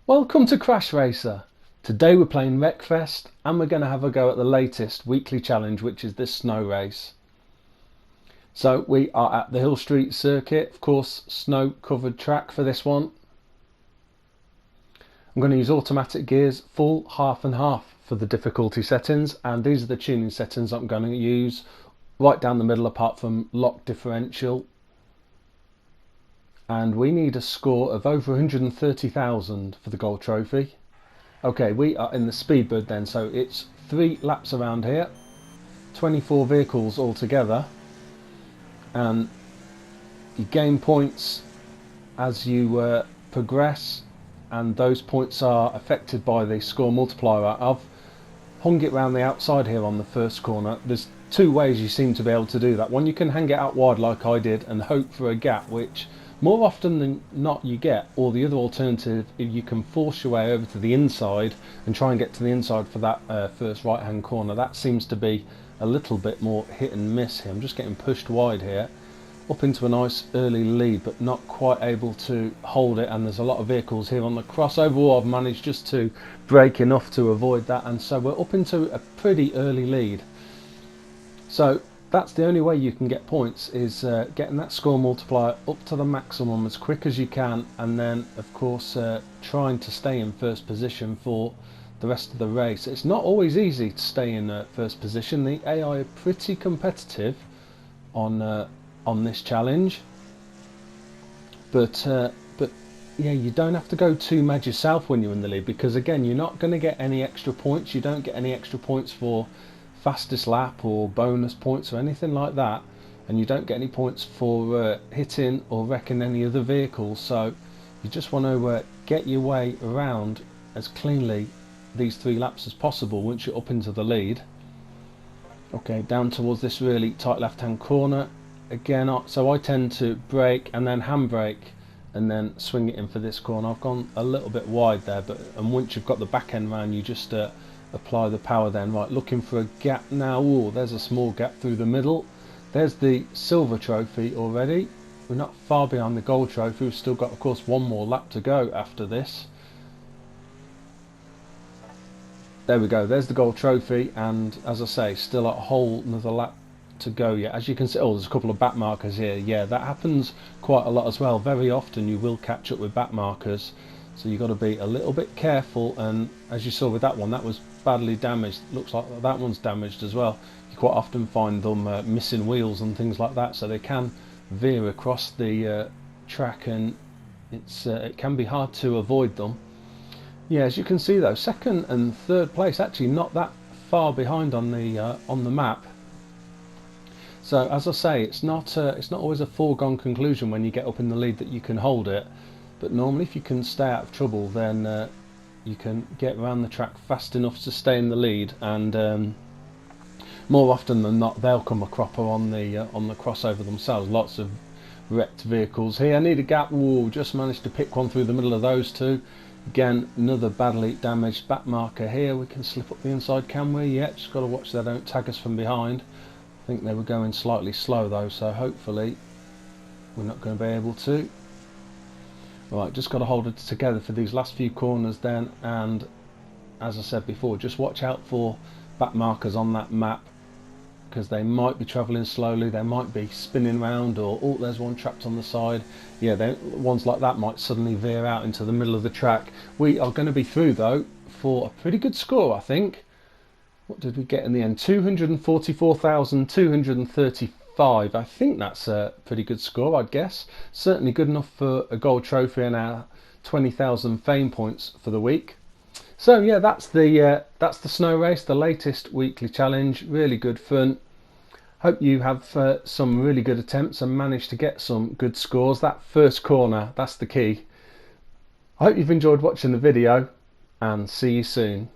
Welcome to CrashRacer. Today we're playing Wreckfest and we're going to have a go at the latest weekly challenge, which is this snow race. So we are at the Hillstreet Circuit, of course snow covered track for this one. I'm going to use automatic gears, full, half and half for the difficulty settings, and these are the tuning settings I'm going to use right down the middle apart from lock differential. And we need a score of over 130,000 for the gold trophy. Okay, we are in the speedbird then, so it's 3 laps around here, 24 vehicles altogether, and you gain points as you progress, and those points are affected by the score multiplier. I've hung it around the outside here on the first corner. There's 2 ways you seem to be able to do that. One, you can hang it out wide like I did and hope for a gap, which more often than not you get, or the other alternative, if you can force your way over to the inside and try and get to the inside for that first right hand corner. That seems to be a little bit more hit and miss here. I'm just getting pushed wide here, up into a nice early lead, but not quite able to hold it, and there's a lot of vehicles here on the cross. Overall I've managed just to brake enough to avoid that, and so we're up into a pretty early lead. So that's the only way you can get points, is getting that score multiplier up to the maximum as quick as you can, and then of course trying to stay in first position for the rest of the race. It's not always easy to stay in first position. The AI are pretty competitive on this challenge, but yeah, you don't have to go too mad yourself when you're in the lead, because again you're not going to get any extra points. You don't get any extra points for fastest lap or bonus points or anything like that, and you don't get any points for hitting or wrecking any other vehicles. So you just want to get your way around as cleanly these 3 laps as possible once you're up into the lead. Okay, down towards this really tight left hand corner again, so I tend to brake and then handbrake and then swing it in for this corner. I've gone a little bit wide there, and once you've got the back end round, you just apply the power then. Right, looking for a gap now. Oh, there's a small gap through the middle. There's the silver trophy already. We're not far behind the gold trophy. We've still got, of course, 1 more lap to go after this. There we go, there's the gold trophy, and as I say, still a whole another lap to go yet. As you can see, oh, there's a couple of back markers here. Yeah, that happens quite a lot as well. Very often you will catch up with back markers, so you've got to be a little bit careful. And as you saw with that one, that was badly damaged. Looks like that one's damaged as well. You quite often find them missing wheels and things like that, so they can veer across the track, and it can be hard to avoid them. Yeah, as you can see though, 2nd and 3rd place actually not that far behind on the map. So as I say, it's not always a foregone conclusion when you get up in the lead that you can hold it, but normally if you can stay out of trouble, then you can get around the track fast enough to stay in the lead, and more often than not they'll come a cropper on the crossover themselves. Lots of wrecked vehicles here. I need a gap. Whoa, just managed to pick one through the middle of those 2. Again, another badly damaged back marker here. We can slip up the inside, can we? Yeah, just got to watch they don't tag us from behind. I think they were going slightly slow though, so hopefully we're not going to be able to. Right, just got to hold it together for these last few corners then, and as I said before, just watch out for back markers on that map, because they might be travelling slowly, they might be spinning round, or oh, there's one trapped on the side. Yeah, ones like that might suddenly veer out into the middle of the track. We are going to be through though for a pretty good score, I think. What did we get in the end? 244,235. I think that's a pretty good score, I'd guess. Certainly good enough for a gold trophy and our 20,000 fame points for the week. So yeah, that's the snow race, the latest weekly challenge. Really good fun. Hope you have some really good attempts and managed to get some good scores. That first corner, that's the key. I hope you've enjoyed watching the video, and see you soon.